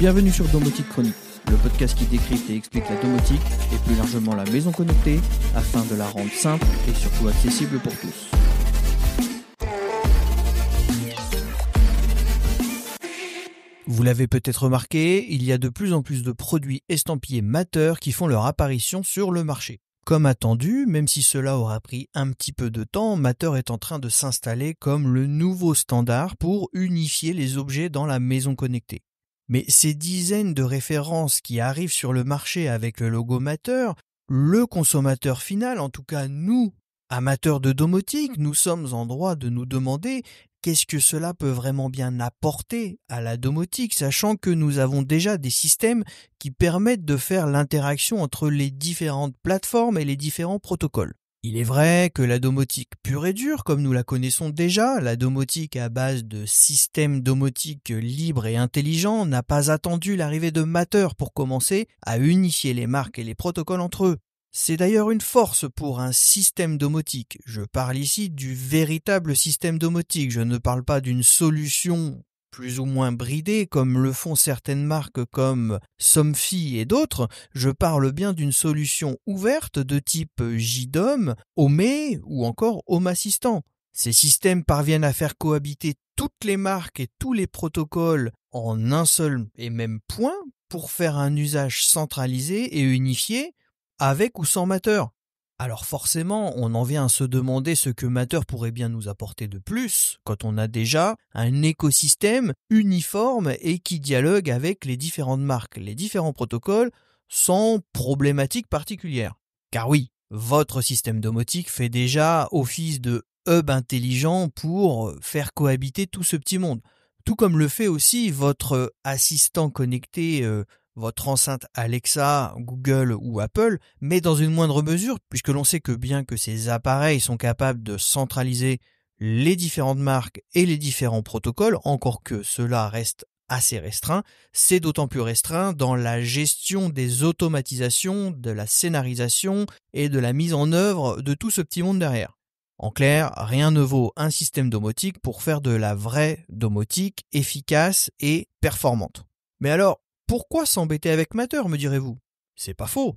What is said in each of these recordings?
Bienvenue sur Domotique Chronique, le podcast qui décrypte et explique la domotique et plus largement la maison connectée afin de la rendre simple et surtout accessible pour tous. Vous l'avez peut-être remarqué, il y a de plus en plus de produits estampillés Matter qui font leur apparition sur le marché. Comme attendu, même si cela aura pris un petit peu de temps, Matter est en train de s'installer comme le nouveau standard pour unifier les objets dans la maison connectée. Mais ces dizaines de références qui arrivent sur le marché avec le logo Matter, le consommateur final, en tout cas nous, amateurs de domotique, nous sommes en droit de nous demander qu'est-ce que cela peut vraiment bien apporter à la domotique, sachant que nous avons déjà des systèmes qui permettent de faire l'interaction entre les différentes plateformes et les différents protocoles. Il est vrai que la domotique pure et dure, comme nous la connaissons déjà, la domotique à base de systèmes domotiques libres et intelligents, n'a pas attendu l'arrivée de Matter pour commencer à unifier les marques et les protocoles entre eux. C'est d'ailleurs une force pour un système domotique. Je parle ici du véritable système domotique. Je ne parle pas d'une solution plus ou moins bridée comme le font certaines marques comme Somfy et d'autres. Je parle bien d'une solution ouverte de type JDOM, Home ou encore Home Assistant. Ces systèmes parviennent à faire cohabiter toutes les marques et tous les protocoles en un seul et même point pour faire un usage centralisé et unifié avec ou sans Matter. Alors forcément, on en vient à se demander ce que Matter pourrait bien nous apporter de plus quand on a déjà un écosystème uniforme et qui dialogue avec les différentes marques, les différents protocoles sans problématique particulière. Car oui, votre système domotique fait déjà office de hub intelligent pour faire cohabiter tout ce petit monde. Tout comme le fait aussi votre assistant connecté, votre enceinte Alexa, Google ou Apple, mais dans une moindre mesure, puisque l'on sait que bien que ces appareils sont capables de centraliser les différentes marques et les différents protocoles, encore que cela reste assez restreint, c'est d'autant plus restreint dans la gestion des automatisations, de la scénarisation et de la mise en œuvre de tout ce petit monde derrière. En clair, rien ne vaut un système domotique pour faire de la vraie domotique efficace et performante. Mais alors, pourquoi s'embêter avec Matter, me direz-vous ? C'est pas faux.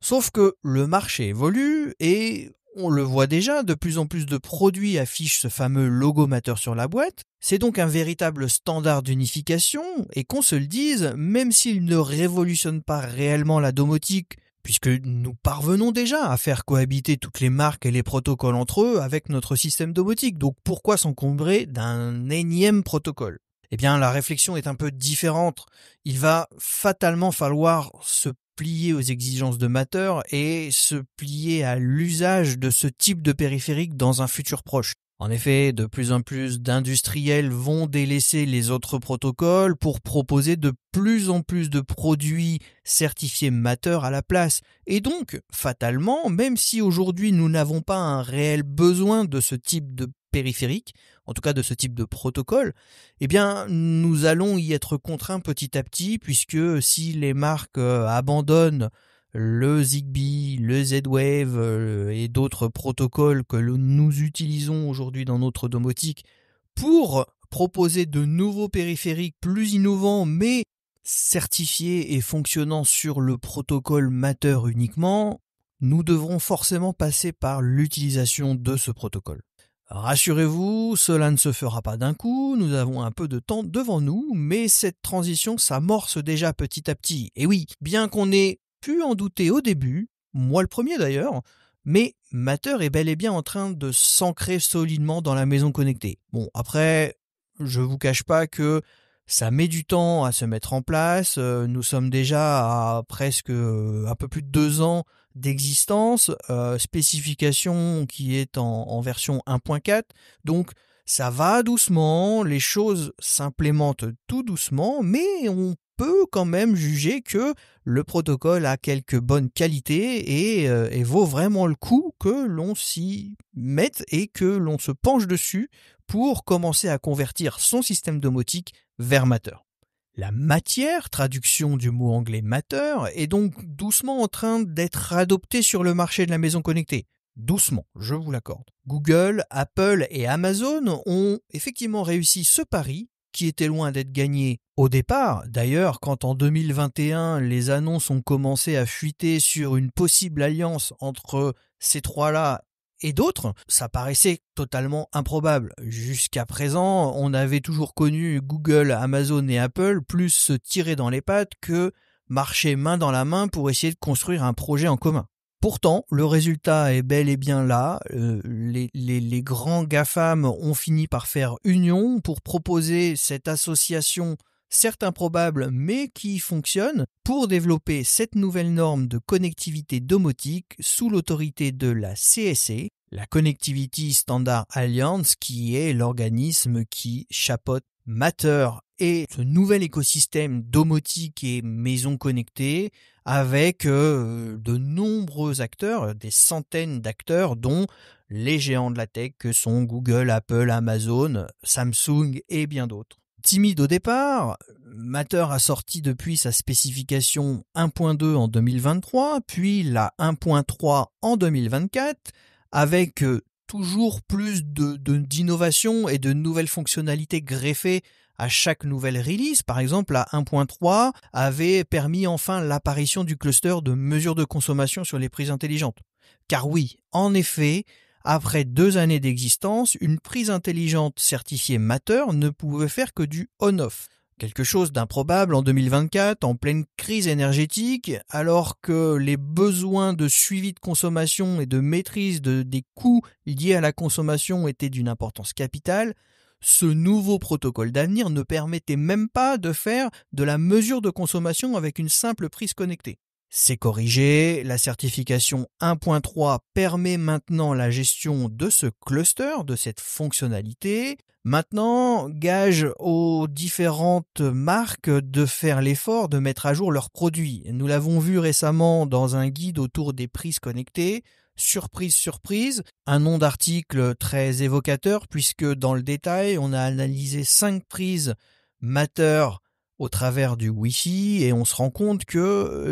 Sauf que le marché évolue et on le voit déjà, de plus en plus de produits affichent ce fameux logo Matter sur la boîte. C'est donc un véritable standard d'unification et qu'on se le dise, même s'il ne révolutionne pas réellement la domotique, puisque nous parvenons déjà à faire cohabiter toutes les marques et les protocoles entre eux avec notre système domotique. Donc pourquoi s'encombrer d'un énième protocole ? Eh bien, la réflexion est un peu différente. Il va fatalement falloir se plier aux exigences de Matter et se plier à l'usage de ce type de périphérique dans un futur proche. En effet, de plus en plus d'industriels vont délaisser les autres protocoles pour proposer de plus en plus de produits certifiés Matter à la place. Et donc, fatalement, même si aujourd'hui nous n'avons pas un réel besoin de ce type de périphérique, en tout cas de ce type de protocole, eh bien nous allons y être contraints petit à petit, puisque si les marques abandonnent le Zigbee, le Z-Wave et d'autres protocoles que nous utilisons aujourd'hui dans notre domotique pour proposer de nouveaux périphériques plus innovants mais certifiés et fonctionnant sur le protocole Matter uniquement, nous devrons forcément passer par l'utilisation de ce protocole. Rassurez-vous, cela ne se fera pas d'un coup, nous avons un peu de temps devant nous, mais cette transition s'amorce déjà petit à petit. Et oui, bien qu'on ait pu en douter au début, moi le premier d'ailleurs, mais Matter est bel et bien en train de s'ancrer solidement dans la maison connectée. Bon, après, je vous cache pas que ça met du temps à se mettre en place, nous sommes déjà à presque un peu plus de 2 ans d'existence, spécification qui est en version 1.4, donc ça va doucement, les choses s'implémentent tout doucement, mais on peut quand même juger que le protocole a quelques bonnes qualités et vaut vraiment le coup que l'on s'y mette et que l'on se penche dessus pour commencer à convertir son système domotique vers Matter. La matière, traduction du mot anglais Matter, est donc doucement en train d'être adoptée sur le marché de la maison connectée. Doucement, je vous l'accorde. Google, Apple et Amazon ont effectivement réussi ce pari qui était loin d'être gagné au départ. D'ailleurs, quand en 2021, les annonces ont commencé à fuiter sur une possible alliance entre ces trois-là et d'autres, ça paraissait totalement improbable. Jusqu'à présent, on avait toujours connu Google, Amazon et Apple plus se tirer dans les pattes que marcher main dans la main pour essayer de construire un projet en commun. Pourtant, le résultat est bel et bien là. Les grands GAFAM ont fini par faire union pour proposer cette association, certes improbable, mais qui fonctionne, pour développer cette nouvelle norme de connectivité domotique sous l'autorité de la CSA, la Connectivity Standard Alliance, qui est l'organisme qui chapeaute Matter et ce nouvel écosystème domotique et maison connectée avec de nombreux acteurs, des centaines d'acteurs, dont les géants de la tech que sont Google, Apple, Amazon, Samsung et bien d'autres. Timide au départ, Matter a sorti depuis sa spécification 1.2 en 2023, puis la 1.3 en 2024, avec toujours plus d'innovation et de nouvelles fonctionnalités greffées à chaque nouvelle release. Par exemple, la 1.3 avait permis enfin l'apparition du cluster de mesures de consommation sur les prises intelligentes. Car oui, en effet, après 2 années d'existence, une prise intelligente certifiée Matter ne pouvait faire que du on-off. Quelque chose d'improbable en 2024, en pleine crise énergétique, alors que les besoins de suivi de consommation et de maîtrise des coûts liés à la consommation étaient d'une importance capitale. Ce nouveau protocole d'avenir ne permettait même pas de faire de la mesure de consommation avec une simple prise connectée. C'est corrigé, la certification 1.3 permet maintenant la gestion de ce cluster, de cette fonctionnalité. Maintenant, gage aux différentes marques de faire l'effort de mettre à jour leurs produits. Nous l'avons vu récemment dans un guide autour des prises connectées. Surprise, surprise, un nom d'article très évocateur puisque dans le détail, on a analysé 5 prises Matter au travers du Wi-Fi et on se rend compte que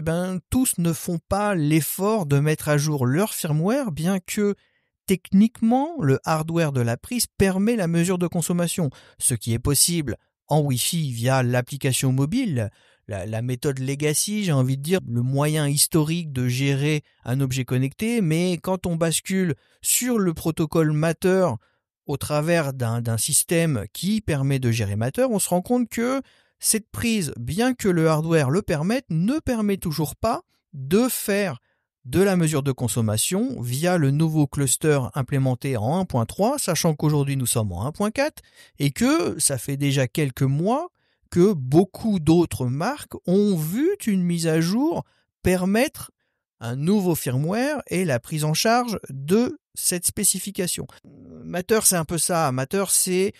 tous ne font pas l'effort de mettre à jour leur firmware, bien que techniquement le hardware de la prise permet la mesure de consommation, ce qui est possible en Wi-Fi via l'application mobile, la méthode legacy, j'ai envie de dire, le moyen historique de gérer un objet connecté, mais quand on bascule sur le protocole Matter au travers d'un système qui permet de gérer Matter, on se rend compte que cette prise, bien que le hardware le permette, ne permet toujours pas de faire de la mesure de consommation via le nouveau cluster implémenté en 1.3, sachant qu'aujourd'hui nous sommes en 1.4 et que ça fait déjà quelques mois que beaucoup d'autres marques ont vu une mise à jour permettre un nouveau firmware et la prise en charge de cette spécification. Matter, c'est un peu ça. Matter, c'est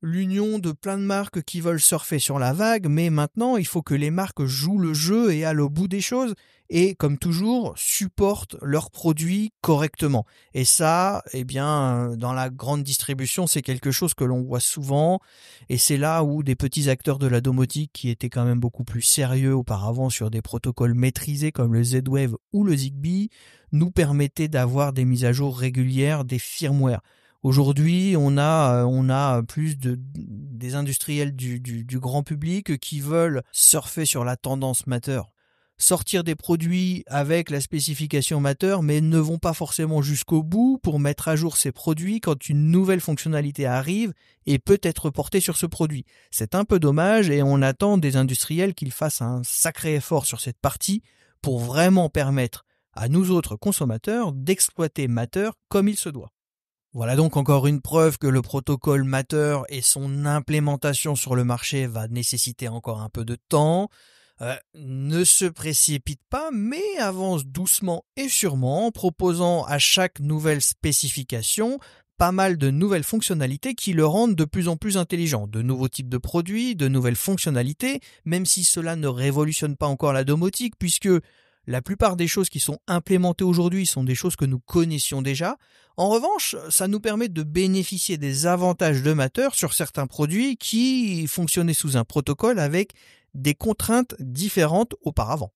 l'union de plein de marques qui veulent surfer sur la vague, mais maintenant, il faut que les marques jouent le jeu et aillent au bout des choses et, comme toujours, supportent leurs produits correctement. Et ça, dans la grande distribution, c'est quelque chose que l'on voit souvent et c'est là où des petits acteurs de la domotique qui étaient quand même beaucoup plus sérieux auparavant sur des protocoles maîtrisés comme le Z-Wave ou le Zigbee nous permettaient d'avoir des mises à jour régulières des firmware. Aujourd'hui, on a plus des industriels du grand public qui veulent surfer sur la tendance Matter, sortir des produits avec la spécification Matter, mais ne vont pas forcément jusqu'au bout pour mettre à jour ces produits quand une nouvelle fonctionnalité arrive et peut être portée sur ce produit. C'est un peu dommage et on attend des industriels qu'ils fassent un sacré effort sur cette partie pour vraiment permettre à nous autres consommateurs d'exploiter Matter comme il se doit. Voilà donc encore une preuve que le protocole Matter et son implémentation sur le marché va nécessiter encore un peu de temps. Ne se précipite pas, mais avance doucement et sûrement en proposant à chaque nouvelle spécification pas mal de nouvelles fonctionnalités qui le rendent de plus en plus intelligent. De nouveaux types de produits, de nouvelles fonctionnalités, même si cela ne révolutionne pas encore la domotique puisque la plupart des choses qui sont implémentées aujourd'hui sont des choses que nous connaissions déjà. En revanche, ça nous permet de bénéficier des avantages de Matter sur certains produits qui fonctionnaient sous un protocole avec des contraintes différentes auparavant.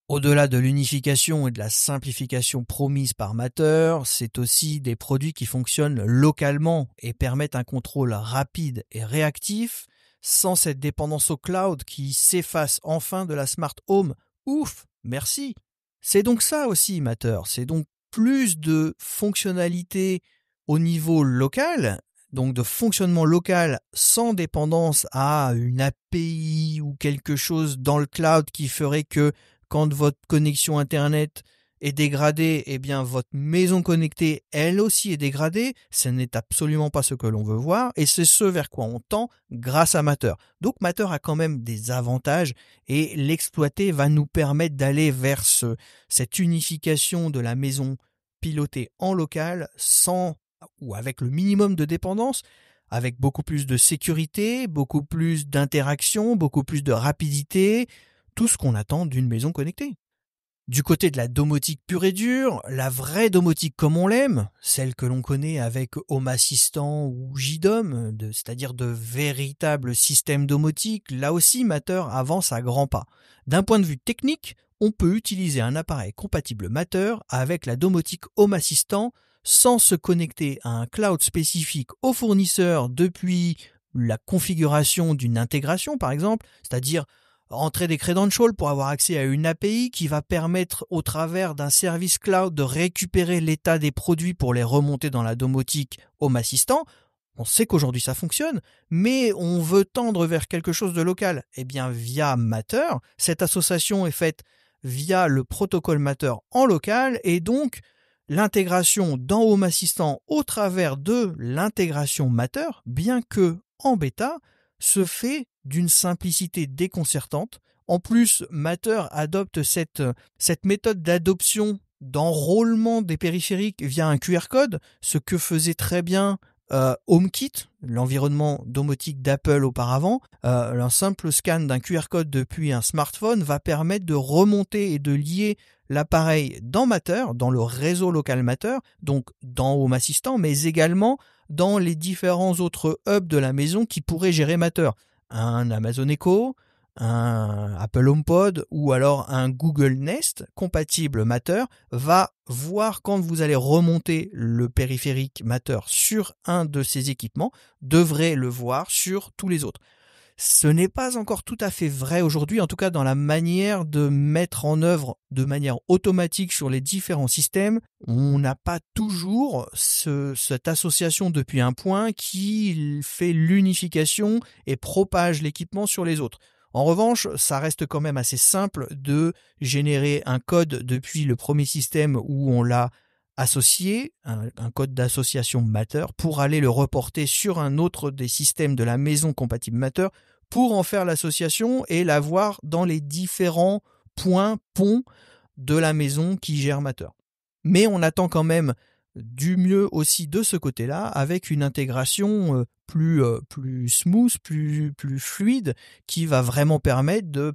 Au-delà de l'unification et de la simplification promise par Matter, c'est aussi des produits qui fonctionnent localement et permettent un contrôle rapide et réactif. sans cette dépendance au cloud qui s'efface enfin de la smart home. Ouf, merci. C'est donc ça aussi, Matter. C'est donc plus de fonctionnalités au niveau local, donc de fonctionnement local sans dépendance à une API ou quelque chose dans le cloud qui ferait que quand votre connexion Internet est dégradée, eh bien votre maison connectée, elle aussi est dégradée. Ce n'est absolument pas ce que l'on veut voir et c'est ce vers quoi on tend grâce à Matter. Donc Matter a quand même des avantages et l'exploiter va nous permettre d'aller vers cette unification de la maison pilotée en local sans ou avec le minimum de dépendance, avec beaucoup plus de sécurité, beaucoup plus d'interaction, beaucoup plus de rapidité, tout ce qu'on attend d'une maison connectée. Du côté de la domotique pure et dure, la vraie domotique comme on l'aime, celle que l'on connaît avec Home Assistant ou JDOM, c'est-à-dire de véritables systèmes domotiques, là aussi Matter avance à grands pas. D'un point de vue technique, on peut utiliser un appareil compatible Matter avec la domotique Home Assistant sans se connecter à un cloud spécifique au fournisseur depuis la configuration d'une intégration par exemple, c'est-à-dire rentrer des credentials pour avoir accès à une API qui va permettre au travers d'un service cloud de récupérer l'état des produits pour les remonter dans la domotique Home Assistant. On sait qu'aujourd'hui ça fonctionne, mais on veut tendre vers quelque chose de local. Eh bien via Matter, cette association est faite via le protocole Matter en local et donc l'intégration dans Home Assistant au travers de l'intégration Matter, bien que en bêta, se fait d'une simplicité déconcertante. En plus, Matter adopte cette méthode d'adoption d'enrôlement des périphériques via un QR code, ce que faisait très bien HomeKit, l'environnement domotique d'Apple auparavant. Un simple scan d'un QR code depuis un smartphone va permettre de remonter et de lier l'appareil dans Matter, dans le réseau local Matter, donc dans Home Assistant, mais également dans les différents autres hubs de la maison qui pourraient gérer Matter. Un Amazon Echo, un Apple HomePod ou alors un Google Nest compatible Matter va voir quand vous allez remonter le périphérique Matter sur un de ces équipements, devrait le voir sur tous les autres. Ce n'est pas encore tout à fait vrai aujourd'hui, en tout cas dans la manière de mettre en œuvre de manière automatique sur les différents systèmes. On n'a pas toujours cette association depuis un point qui fait l'unification et propage l'équipement sur les autres. En revanche, ça reste quand même assez simple de générer un code depuis le premier système où on l'a associé, un code d'association Matter, pour aller le reporter sur un autre des systèmes de la maison compatible Matter, pour en faire l'association et l'avoir dans les différents points ponts de la maison qui gère Matter. Mais on attend quand même du mieux aussi de ce côté-là, avec une intégration plus smooth, plus fluide, qui va vraiment permettre de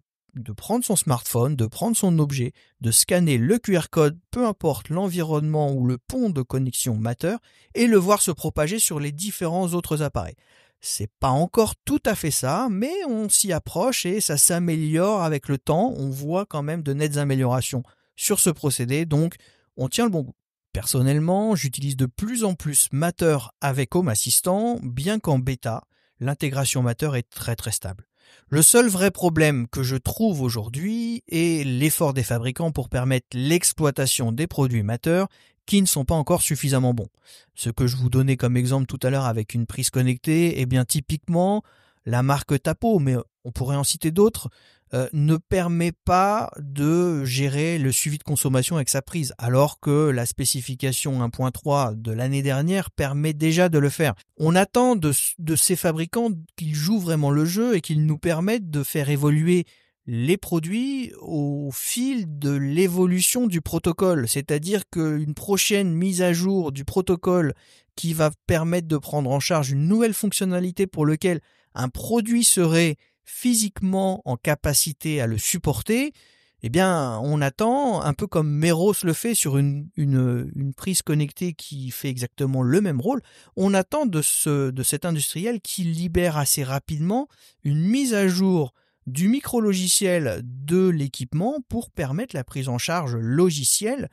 prendre son smartphone, de prendre son objet, de scanner le QR code, peu importe l'environnement ou le pont de connexion Matter, et le voir se propager sur les différents autres appareils. C'est pas encore tout à fait ça, mais on s'y approche et ça s'améliore avec le temps. On voit quand même de nettes améliorations sur ce procédé, donc on tient le bon bout. Personnellement, j'utilise de plus en plus Matter avec Home Assistant, bien qu'en bêta, l'intégration Matter est très très stable. Le seul vrai problème que je trouve aujourd'hui est l'effort des fabricants pour permettre l'exploitation des produits Matter qui ne sont pas encore suffisamment bons. Ce que je vous donnais comme exemple tout à l'heure avec une prise connectée, eh bien typiquement, la marque Tapo, mais on pourrait en citer d'autres, ne permet pas de gérer le suivi de consommation avec sa prise, alors que la spécification 1.3 de l'année dernière permet déjà de le faire. On attend de ces fabricants qu'ils jouent vraiment le jeu et qu'ils nous permettent de faire évoluer les produits au fil de l'évolution du protocole, c'est-à-dire qu'une prochaine mise à jour du protocole qui va permettre de prendre en charge une nouvelle fonctionnalité pour laquelle un produit serait physiquement en capacité à le supporter, eh bien, on attend, un peu comme Meros le fait sur une prise connectée qui fait exactement le même rôle, on attend de cet industriel qui libère assez rapidement une mise à jour du micro-logiciel de l'équipement pour permettre la prise en charge logicielle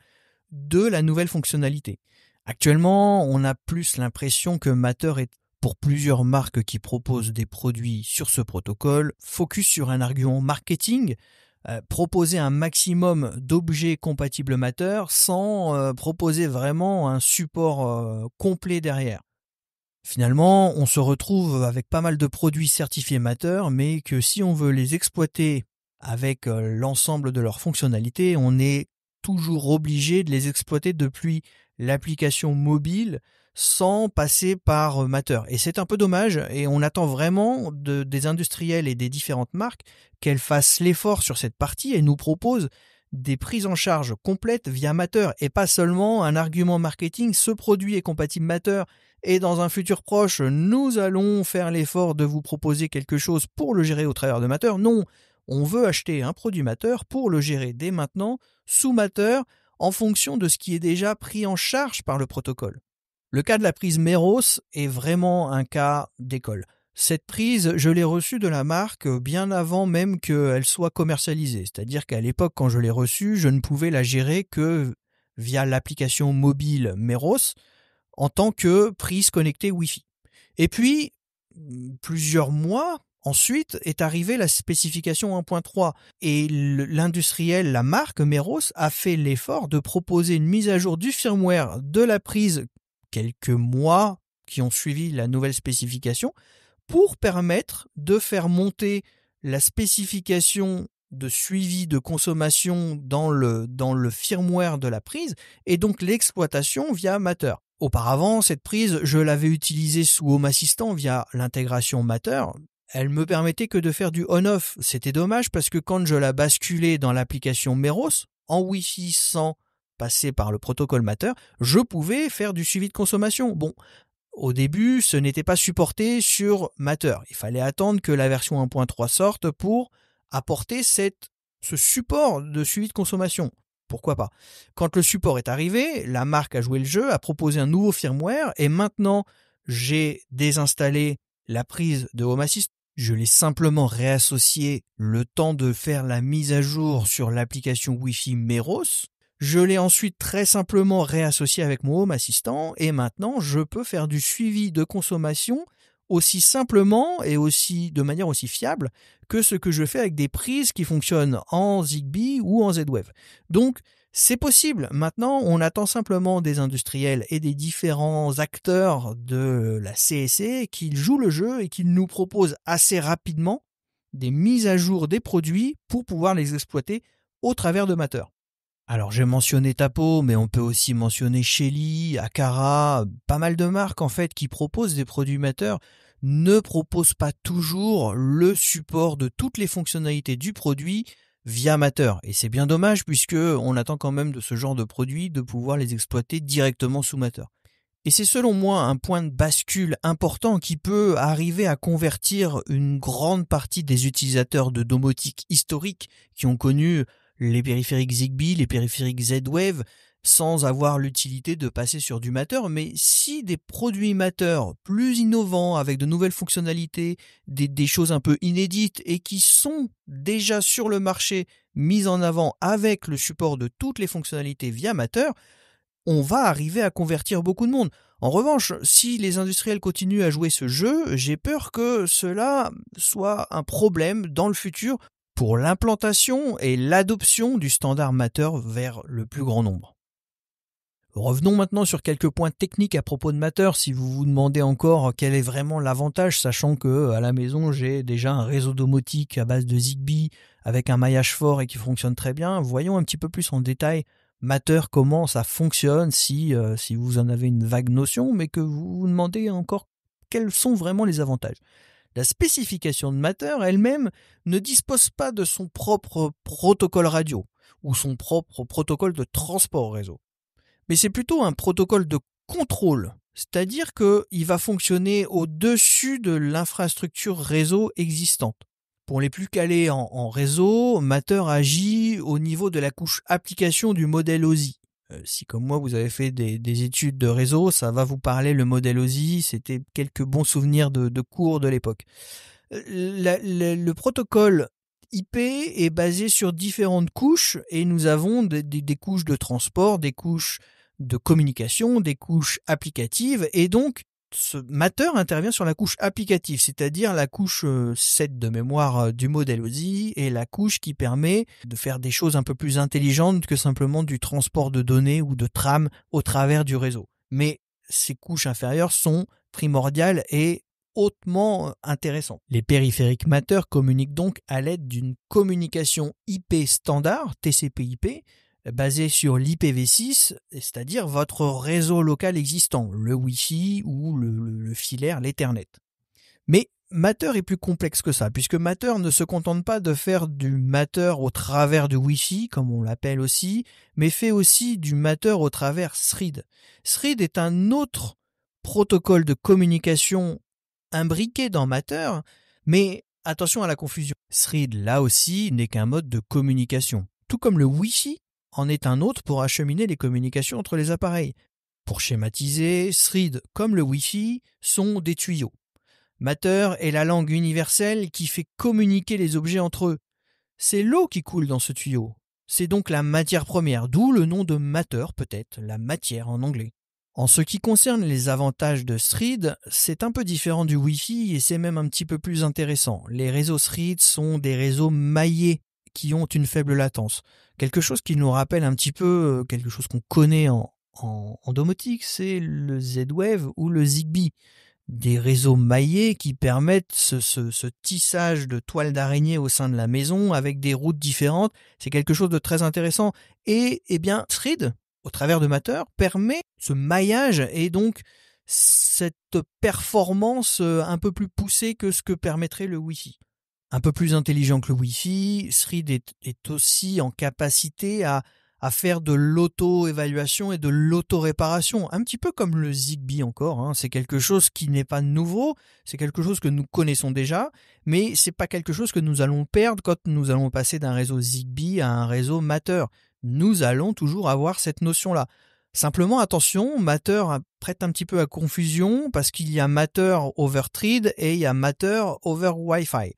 de la nouvelle fonctionnalité. Actuellement, on a plus l'impression que Matter est Pour plusieurs marques qui proposent des produits sur ce protocole, focus sur un argument marketing, proposer un maximum d'objets compatibles Matter sans proposer vraiment un support complet derrière. Finalement, on se retrouve avec pas mal de produits certifiés Matter, mais que si on veut les exploiter avec l'ensemble de leurs fonctionnalités, on est toujours obligé de les exploiter depuis l'application mobile sans passer par Matter. Et c'est un peu dommage, et on attend vraiment des industriels et des différentes marques qu'elles fassent l'effort sur cette partie et nous proposent des prises en charge complètes via Matter et pas seulement un argument marketing. Ce produit est compatible Matter et dans un futur proche, nous allons faire l'effort de vous proposer quelque chose pour le gérer au travers de Matter. Non, on veut acheter un produit Matter pour le gérer dès maintenant sous Matter en fonction de ce qui est déjà pris en charge par le protocole. Le cas de la prise Meros est vraiment un cas d'école. Cette prise, je l'ai reçue de la marque bien avant même qu'elle soit commercialisée. C'est-à-dire qu'à l'époque, quand je l'ai reçue, je ne pouvais la gérer que via l'application mobile Meros en tant que prise connectée Wi-Fi. Et puis, plusieurs mois ensuite, est arrivée la spécification 1.3 et l'industriel, la marque Meros, a fait l'effort de proposer une mise à jour du firmware de la prise quelques mois qui ont suivi la nouvelle spécification pour permettre de faire monter la spécification de suivi de consommation dans le firmware de la prise et donc l'exploitation via Matter. Auparavant, cette prise, je l'avais utilisée sous Home Assistant via l'intégration Matter. Elle me permettait que de faire du on-off. C'était dommage parce que quand je la basculais dans l'application Meros, en Wi-Fi sans passer par le protocole Matter, je pouvais faire du suivi de consommation. Bon, au début, ce n'était pas supporté sur Matter. Il fallait attendre que la version 1.3 sorte pour apporter ce support de suivi de consommation. Pourquoi pas? Quand le support est arrivé, la marque a joué le jeu, a proposé un nouveau firmware et maintenant, j'ai désinstallé la prise de Home Assistant. Je l'ai simplement réassocié le temps de faire la mise à jour sur l'application Wi-Fi Meros. Je l'ai ensuite très simplement réassocié avec mon Home Assistant et maintenant je peux faire du suivi de consommation aussi simplement et aussi de manière aussi fiable que ce que je fais avec des prises qui fonctionnent en Zigbee ou en Z-Wave. Donc c'est possible. Maintenant, on attend simplement des industriels et des différents acteurs de la CSE qu'ils jouent le jeu et qu'ils nous proposent assez rapidement des mises à jour des produits pour pouvoir les exploiter au travers de Matter. Alors j'ai mentionné Tapo, mais on peut aussi mentionner Shelly, Akara, pas mal de marques en fait qui proposent des produits Matter, ne proposent pas toujours le support de toutes les fonctionnalités du produit via Matter. Et c'est bien dommage puisque on attend quand même de ce genre de produits de pouvoir les exploiter directement sous Matter. Et c'est selon moi un point de bascule important qui peut arriver à convertir une grande partie des utilisateurs de domotique historiques qui ont connu les périphériques Zigbee, les périphériques Z-Wave, sans avoir l'utilité de passer sur du Matter. Mais si des produits Matter plus innovants, avec de nouvelles fonctionnalités, des choses un peu inédites et qui sont déjà sur le marché, mis en avant avec le support de toutes les fonctionnalités via Matter, on va arriver à convertir beaucoup de monde. En revanche, si les industriels continuent à jouer ce jeu, j'ai peur que cela soit un problème dans le futur pour l'implantation et l'adoption du standard Matter vers le plus grand nombre. Revenons maintenant sur quelques points techniques à propos de Matter si vous vous demandez encore quel est vraiment l'avantage, sachant que à la maison j'ai déjà un réseau domotique à base de Zigbee avec un maillage fort et qui fonctionne très bien. Voyons un petit peu plus en détail Matter, comment ça fonctionne si vous en avez une vague notion, mais que vous vous demandez encore quels sont vraiment les avantages. La spécification de Matter elle-même ne dispose pas de son propre protocole radio ou son propre protocole de transport réseau. Mais c'est plutôt un protocole de contrôle, c'est-à-dire qu'il va fonctionner au-dessus de l'infrastructure réseau existante. Pour les plus calés en réseau, Matter agit au niveau de la couche application du modèle OSI. Si comme moi vous avez fait des études de réseau, ça va vous parler le modèle OSI, c'était quelques bons souvenirs de cours de l'époque. Le protocole IP est basé sur différentes couches et nous avons des couches de transport, des couches de communication, des couches applicatives et donc ce Matter intervient sur la couche applicative, c'est-à-dire la couche 7 de mémoire du modèle OSI et la couche qui permet de faire des choses un peu plus intelligentes que simplement du transport de données ou de trame au travers du réseau. Mais ces couches inférieures sont primordiales et hautement intéressantes. Les périphériques Matter communiquent donc à l'aide d'une communication IP standard, TCP/IP, basé sur l'IPv6, c'est-à-dire votre réseau local existant, le Wi-Fi ou le filaire, l'Ethernet. Mais Matter est plus complexe que ça, puisque Matter ne se contente pas de faire du Matter au travers du Wi-Fi, comme on l'appelle aussi, mais fait aussi du Matter au travers Thread. Thread est un autre protocole de communication imbriqué dans Matter, mais attention à la confusion. Thread, là aussi, n'est qu'un mode de communication. Tout comme le Wi-Fi en est un autre pour acheminer les communications entre les appareils. Pour schématiser, Thread comme le Wi-Fi sont des tuyaux. Matter est la langue universelle qui fait communiquer les objets entre eux. C'est l'eau qui coule dans ce tuyau. C'est donc la matière première, d'où le nom de Matter peut-être, la matière en anglais. En ce qui concerne les avantages de Thread, c'est un peu différent du Wi-Fi et c'est même un petit peu plus intéressant. Les réseaux Thread sont des réseaux maillés qui ont une faible latence. Quelque chose qui nous rappelle un petit peu quelque chose qu'on connaît en domotique, c'est le Z-Wave ou le Zigbee. Des réseaux maillés qui permettent ce tissage de toiles d'araignée au sein de la maison avec des routes différentes. C'est quelque chose de très intéressant. Et bien, Thread, au travers de Matter, permet ce maillage et donc cette performance un peu plus poussée que ce que permettrait le Wi-Fi. Un peu plus intelligent que le Wi-Fi, Thread est aussi en capacité à faire de l'auto-évaluation et de l'auto-réparation, un petit peu comme le Zigbee encore, hein. C'est quelque chose qui n'est pas nouveau, c'est quelque chose que nous connaissons déjà, mais c'est pas quelque chose que nous allons perdre quand nous allons passer d'un réseau Zigbee à un réseau Matter. Nous allons toujours avoir cette notion-là. Simplement, attention, Matter prête un petit peu à confusion parce qu'il y a Matter over Thread et il y a Matter over Wi-Fi.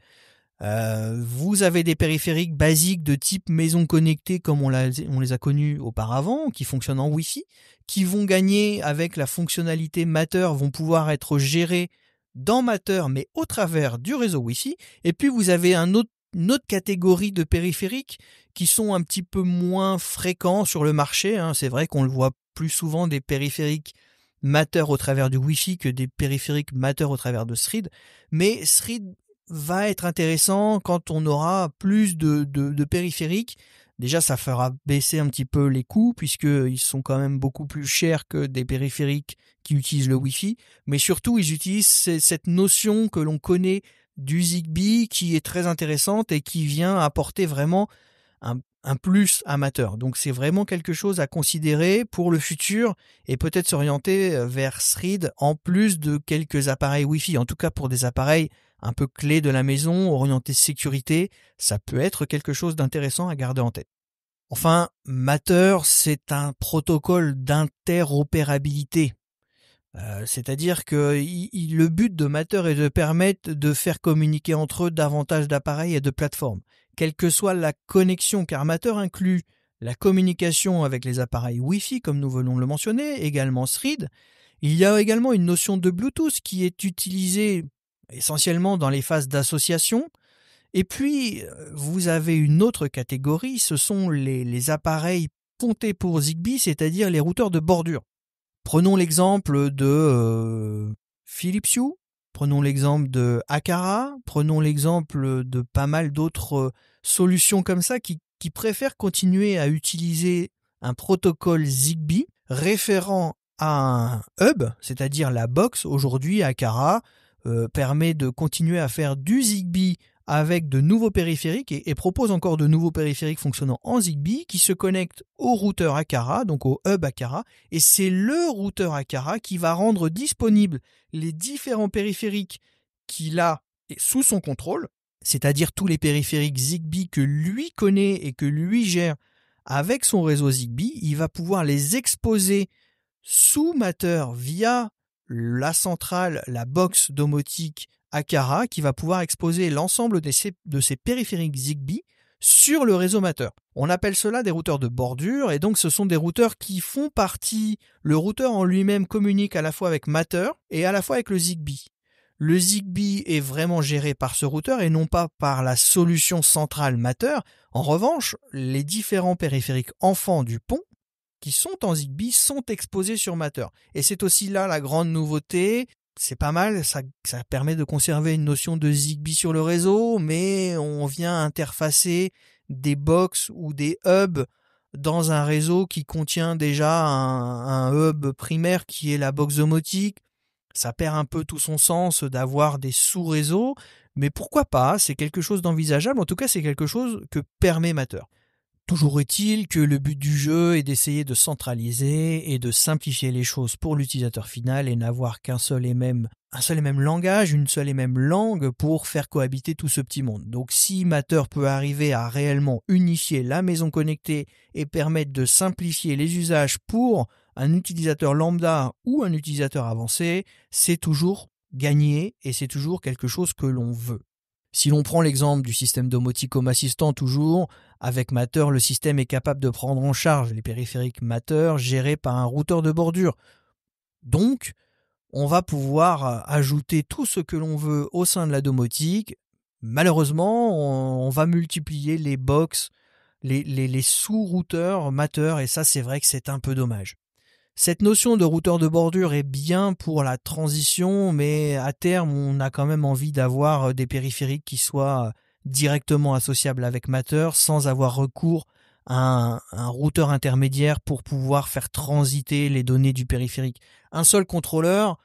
Vous avez des périphériques basiques de type maison connectée comme on les a connus auparavant, qui fonctionnent en Wi-Fi, qui vont gagner avec la fonctionnalité Matter, vont pouvoir être gérés dans Matter mais au travers du réseau Wi-Fi. Et puis vous avez une autre catégorie de périphériques qui sont un petit peu moins fréquents sur le marché, hein. C'est vrai qu'on le voit plus souvent des périphériques Matter au travers du Wi-Fi que des périphériques Matter au travers de Thread, mais Thread va être intéressant quand on aura plus de périphériques. Déjà, ça fera baisser un petit peu les coûts puisqu'ils sont quand même beaucoup plus chers que des périphériques qui utilisent le Wi-Fi. Mais surtout, ils utilisent cette notion que l'on connaît du Zigbee qui est très intéressante et qui vient apporter vraiment un plus amateur. Donc c'est vraiment quelque chose à considérer pour le futur et peut-être s'orienter vers Thread en plus de quelques appareils Wi-Fi. En tout cas pour des appareils un peu clés de la maison, orientés sécurité, ça peut être quelque chose d'intéressant à garder en tête. Enfin, Matter, c'est un protocole d'interopérabilité. C'est-à-dire que le but de Matter est de permettre de faire communiquer entre eux davantage d'appareils et de plateformes, quelle que soit la connexion, car Matter inclut la communication avec les appareils Wi-Fi, comme nous venons de le mentionner, également Thread. Il y a également une notion de Bluetooth qui est utilisée essentiellement dans les phases d'association. Et puis, vous avez une autre catégorie, ce sont les appareils pontés pour Zigbee, c'est-à-dire les routeurs de bordure. Prenons l'exemple de Philips Hue, prenons l'exemple de Aqara, prenons l'exemple de pas mal d'autres solutions comme ça qui préfèrent continuer à utiliser un protocole Zigbee référent à un hub, c'est-à-dire la box. Aujourd'hui, Aqara permet de continuer à faire du Zigbee avec de nouveaux périphériques et propose encore de nouveaux périphériques fonctionnant en Zigbee qui se connectent au routeur Aqara, donc au hub Aqara, et c'est le routeur Aqara qui va rendre disponibles les différents périphériques qu'il a sous son contrôle, c'est-à-dire tous les périphériques Zigbee que lui connaît et que lui gère avec son réseau Zigbee. Il va pouvoir les exposer sous Matter via la centrale, la box domotique Aqara, qui va pouvoir exposer l'ensemble de ces périphériques Zigbee sur le réseau Matter. On appelle cela des routeurs de bordure, et donc ce sont des routeurs qui font partie. Le routeur en lui-même communique à la fois avec Matter et à la fois avec le Zigbee. Le Zigbee est vraiment géré par ce routeur et non pas par la solution centrale Matter. En revanche, les différents périphériques enfants du pont qui sont en Zigbee sont exposés sur Matter. Et c'est aussi là la grande nouveauté. C'est pas mal, ça permet de conserver une notion de Zigbee sur le réseau, mais on vient interfacer des box ou des hubs dans un réseau qui contient déjà un hub primaire qui est la box domotique. Ça perd un peu tout son sens d'avoir des sous-réseaux, mais pourquoi pas, c'est quelque chose d'envisageable, en tout cas c'est quelque chose que permet Matter. Toujours est-il que le but du jeu est d'essayer de centraliser et de simplifier les choses pour l'utilisateur final et n'avoir un seul et même langage, une seule et même langue pour faire cohabiter tout ce petit monde. Donc si Matter peut arriver à réellement unifier la maison connectée et permettre de simplifier les usages pour un utilisateur lambda ou un utilisateur avancé, c'est toujours gagné et c'est toujours quelque chose que l'on veut. Si l'on prend l'exemple du système domotique Home Assistant toujours, avec Matter, le système est capable de prendre en charge les périphériques Matter gérés par un routeur de bordure. Donc, on va pouvoir ajouter tout ce que l'on veut au sein de la domotique. Malheureusement, on va multiplier les box, les sous-routeurs Matter, et ça, c'est vrai que c'est un peu dommage. Cette notion de routeur de bordure est bien pour la transition, mais à terme, on a quand même envie d'avoir des périphériques qui soient directement associables avec Matter sans avoir recours à un routeur intermédiaire pour pouvoir faire transiter les données du périphérique. Un seul contrôleur,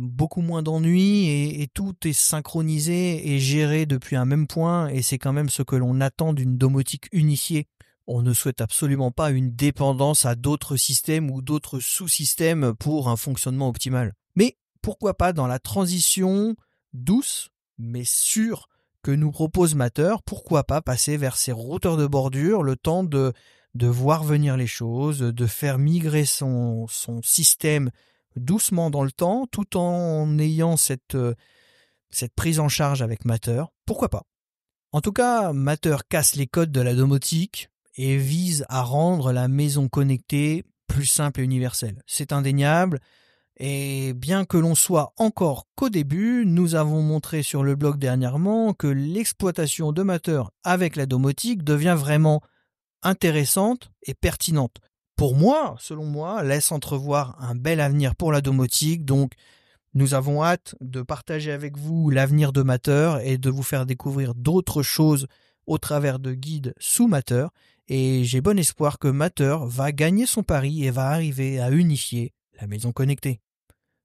beaucoup moins d'ennuis et tout est synchronisé et géré depuis un même point, et c'est quand même ce que l'on attend d'une domotique unifiée. On ne souhaite absolument pas une dépendance à d'autres systèmes ou d'autres sous-systèmes pour un fonctionnement optimal. Mais pourquoi pas dans la transition douce mais sûre que nous propose Matter, pourquoi pas passer vers ces routeurs de bordure, le temps de voir venir les choses, de faire migrer son système doucement dans le temps, tout en ayant cette prise en charge avec Matter. Pourquoi pas ? En tout cas, Matter casse les codes de la domotique et vise à rendre la maison connectée plus simple et universelle. C'est indéniable, et bien que l'on soit encore qu'au début, nous avons montré sur le blog dernièrement que l'exploitation de Matter avec la domotique devient vraiment intéressante et pertinente. Pour moi, selon moi, laisse entrevoir un bel avenir pour la domotique, donc nous avons hâte de partager avec vous l'avenir de Matter et de vous faire découvrir d'autres choses au travers de guides sous Matter, et j'ai bon espoir que Matter va gagner son pari et va arriver à unifier la maison connectée.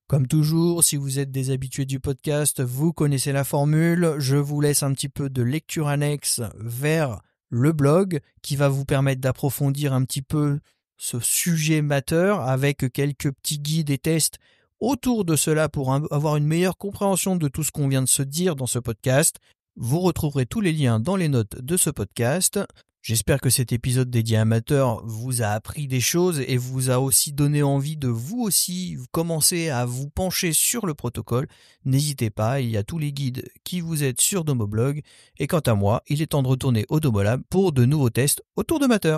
Comme toujours, si vous êtes des habitués du podcast, vous connaissez la formule, je vous laisse un petit peu de lecture annexe vers le blog qui va vous permettre d'approfondir un petit peu ce sujet Matter avec quelques petits guides et tests autour de cela pour avoir une meilleure compréhension de tout ce qu'on vient de se dire dans ce podcast. Vous retrouverez tous les liens dans les notes de ce podcast. J'espère que cet épisode dédié à Matter vous a appris des choses et vous a aussi donné envie de vous aussi commencer à vous pencher sur le protocole. N'hésitez pas, il y a tous les guides qui vous aident sur Domoblog. Et quant à moi, il est temps de retourner au Domolab pour de nouveaux tests autour de Matter.